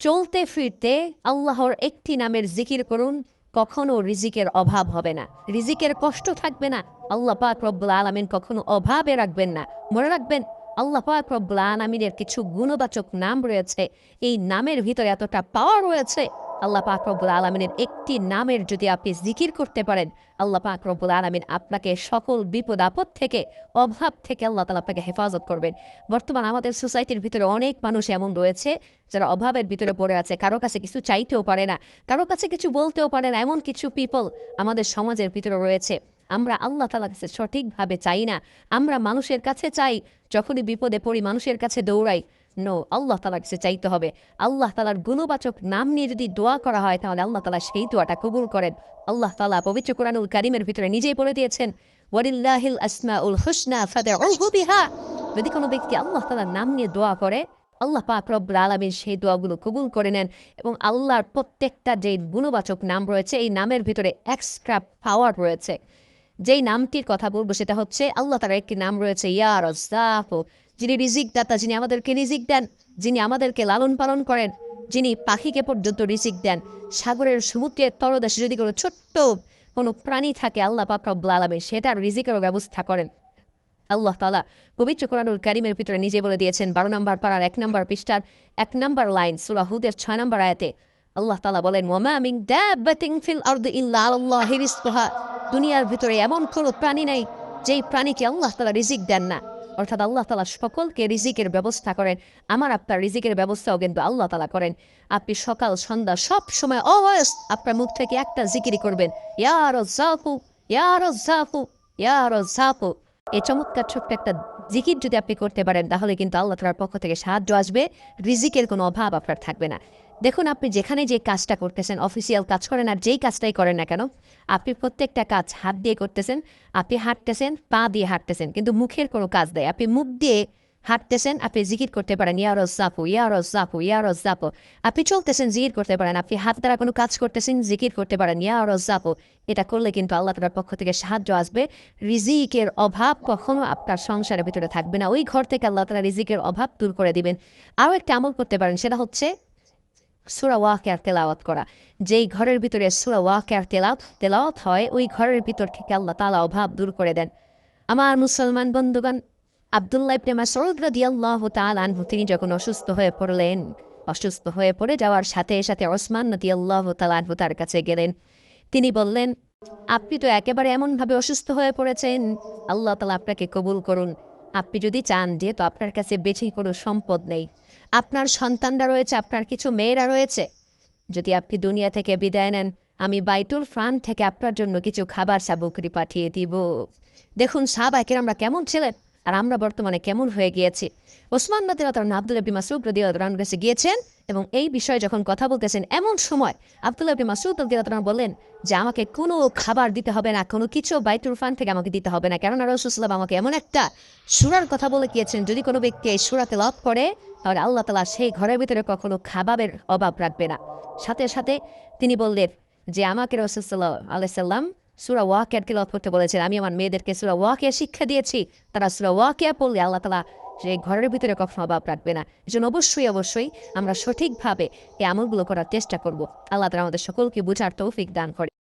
চলতে ফিরতে আল্লাহর একটি নামের জিকির করুন, কখনো রিজিকের অভাব হবে না, রিজিকের কষ্ট থাকবে না। আল্লাহ পাক রব্বুল আলামিন কখনো অভাবে রাখবেন না। মনে রাখবেন, আল্লাহ পাক রব্বুল আলামিনের কিছু গুণবাচক নাম রয়েছে। এই নামের ভিতরে এতটা পাওয়ার রয়েছে। আল্লাহ পাক রব্বুল আলামিনের একটি নামের যদি আপনি জিকির করতে পারেন, আল্লাহ পাক রব্বুল আলামিন আপনাকে সকল বিপদ আপদ থেকে, অভাব থেকে আল্লাহ তাআলা আপনাকে হেফাজত করবেন। বর্তমান আমাদের সোসাইটির ভিতরে অনেক মানুষ এমন রয়েছে যারা অভাবের ভিতরে পড়ে আছে, কারো কাছে কিছু চাইতেও পারে না, কারো কাছে কিছু বলতেও পারে না। এমন কিছু পিপল আমাদের সমাজের ভিতরে রয়েছে। আমরা আল্লাহ তাআলার কাছে সঠিকভাবে চাই না, আমরা মানুষের কাছে চাই। যখনই বিপদে পড়ি মানুষের কাছে দৌড়াই। নো, আল্লাহ তাআলার কাছে চাইতে হবে। আল্লাহ তাআলার গুণবাচক নাম নিয়ে যদি দোয়া করা হয় তাহলে আল্লাহ তাআলা সেই দোয়াটা কবুল করেন। আল্লাহ তাআলা পবিত্র কোরআনুল কারীমের ভিতরে নিজেই বলে দিয়েছেন, ওয়ালিল্লাহিল আসমাউল হুসনা ফাদউহু বিহা। যদি কোনো ব্যক্তি আল্লাহ তাআলার নাম নিয়ে দোয়া করে, আল্লাহ পাক রব্বুল আলামিন সেই দোয়াগুলো কবুল করে নেন। এবং আল্লাহর প্রত্যেকটা যে গুণবাচক নাম রয়েছে, এই নামের ভিতরে এক্সট্রা পাওয়ার রয়েছে। যেই নামটির কথা বলবো সেটা হচ্ছে, আল্লাহ তাআলার একটি নাম রয়েছে ইয়া রাজ্জাক, যিনি রিজিক দাতা, যিনি আমাদেরকে রিজিক দেন, যিনি আমাদেরকে লালন পালন করেন, যিনি পাখিকে পর্যন্ত রিজিক দেন। সাগরের সমুদ্রের তলদেশে যদি কোনো ছোট্ট কোনো প্রাণী থাকে, আল্লাহ পাক রব্বুল আলামিন সেটার রিজিকেরও ব্যবস্থা করেন। আল্লাহ তাআলা পবিত্র কোরআনুল কারীমের ভিতরে নিজে বলে দিয়েছেন, 12 নম্বর পারার 1 নম্বর পৃষ্ঠার 1 নম্বর লাইন, সূরা হুদের 6 নম্বর আয়াতে আল্লাহ তাআলা বলেন, ওয়ামা মিন দাব্বাতিন ফিল আরদি ইল্লা আলাল্লাহি রিজকুহা। দুনিয়ার ভিতরে এমন কোনো প্রাণী নেই যেই প্রাণীকে আল্লাহ তাআলা রিজিক দেন না। অর্থাৎ আল্লাহ তাআলা সকলকে রিজিকের ব্যবস্থা করেন। আমার আপনার রিজিকের ব্যবস্থাও কিন্তু আল্লাহ তাআলা করেন। আপনি সকাল সন্ধ্যা সব সময় অলওয়েজ আপনার মুখ থেকে একটা জিকির করবেন, ইয়া রাজ্জাকু, ইয়া রাজ্জাকু, ইয়া রাজ্জাকু। এই চমৎকার ছোট্ট একটা জিকির যদি আপনি করতে পারেন, তাহলে কিন্তু আল্লাহ তাআলার পক্ষ থেকে সাহায্য আসবে, রিজিকের কোনো অভাব আপনার থাকবে না। দেখুন, আপনি যেখানে যে কাজটা করতেছেন, অফিসিয়াল কাজ করেন আর যেই কাজটাই করেন না কেন, আপনি প্রত্যেকটা কাজ হাত দিয়ে করতেছেন। আপনি হাঁটতেছেন, পা দিয়ে হাঁটতেছেন, কিন্তু মুখের কোনো কাজ দেয়। আপনি মুখ দিয়ে হাঁটতেছেন, আপনি জিকির করতে পারেন, ইয়া রাজ্জাকু, ইয়া রাজ্জাকু, ইয়া রাজ্জাকু। আপনি চলতেছেন, জিকির করতে পারেন। আপনি হাত দ্বারা কোনো কাজ করতেছেন, জিকির করতে পারেন, ইয়া রাজ্জাকু। এটা করলে কিন্তু আল্লাহ তাআলার পক্ষ থেকে সাহায্য আসবে। রিজিকের অভাব কখনো আপনার সংসারের ভিতরে থাকবে না। ওই ঘর থেকে আল্লাহ তাআলা রিজিকের অভাব দূর করে দিবেন। আরও একটা আমল করতে পারেন, সেটা হচ্ছে সূরা ওয়াকিয়ার তেলাওয়াত করা। যেই ঘরের ভিতরে সূরা ওয়াকিয়ার তেলাওয়াত হয়, ওই ঘরের ভিতর থেকে আল্লাহ তাআলা অভাব দূর করে দেন। আমার মুসলমান বন্ধুগণ, আব্দুল্লাহ ইবনে মাসউদ রাদিয়াল্লাহু তাআলা আনহু তিনি যখন অসুস্থ হয়ে পড়লেন, অসুস্থ হয়ে পড়ে যাওয়ার সাথে সাথে ওসমান রাদিয়াল্লাহু তাআলা আনহু তার কাছে গেলেন। তিনি বললেন, আপনি তো একেবারে এমনভাবে অসুস্থ হয়ে পড়েছেন, আল্লাহ তাআলা আপনাকে কবুল করুন। আপনি যদি চান, যেহেতু আপনার কাছে বেশি কোনো সম্পদ নেই, আপনার সন্তানরা রয়েছে, আপনার কিছু মেয়েরা রয়েছে, যদি আপনি দুনিয়া থেকে বিদায় নেন, আমি বাইতুল ফান্ড থেকে আপনার জন্য কিছু খাবার সামগ্রী পাঠিয়ে দিব। দেখুন সাহাবায়ে কেরামরা কেমন ছিলেন আর আমরা বর্তমানে কেমন হয়ে গিয়েছি। ওসমান রাদিয়াল্লাহু তাআলা আব্দুল্লাহ ইবনে মাসউদ রাদিয়াল্লাহু তাআলার কাছে গিয়েছেন এবং এই বিষয়ে যখন কথা বলতেছেন, এমন সময় আব্দুল্লাহ ইবনে মাসউদ রাদিয়াল্লাহু তাআলা বললেন যে, আমাকে কোনো খাবার দিতে হবে না, কোনো কিছু বাইতুল ফান্ড থেকে আমাকে দিতে হবে না, কেননা রাসূলুল্লাহ সাল্লাল্লাহু আলাইহি ওয়াসাল্লাম আমাকে এমন একটা সূরার কথা বলে গিয়েছেন, যদি কোনো ব্যক্তি এই সূরা তেলাওয়াত করে তাহলে আল্লাহ তাআলা সেই ঘরের ভিতরে কখনো খাবারের অভাব রাখবে না। সাথে সাথে তিনি বললেন যে, আমাকে রাসূল সাল্লাল্লাহু আলাইহি ওয়াসাল্লাম সূরা ওয়াকিয়া তেলাওয়াত করতে বলেছেন। আমি আমার মেয়েদেরকে সূরা ওয়াকিয়া শিক্ষা দিয়েছি। তারা সূরা ওয়াকিয়া পড়লে আল্লাহ তাআলা সেই ঘরের ভিতরে কখনো অভাব রাখবে না। এজন্য অবশ্যই আমরা সঠিকভাবে এই আমলগুলো করার চেষ্টা করব। আল্লাহ তাআলা আমাদের সকলকে বুঝার তৌফিক দান করে।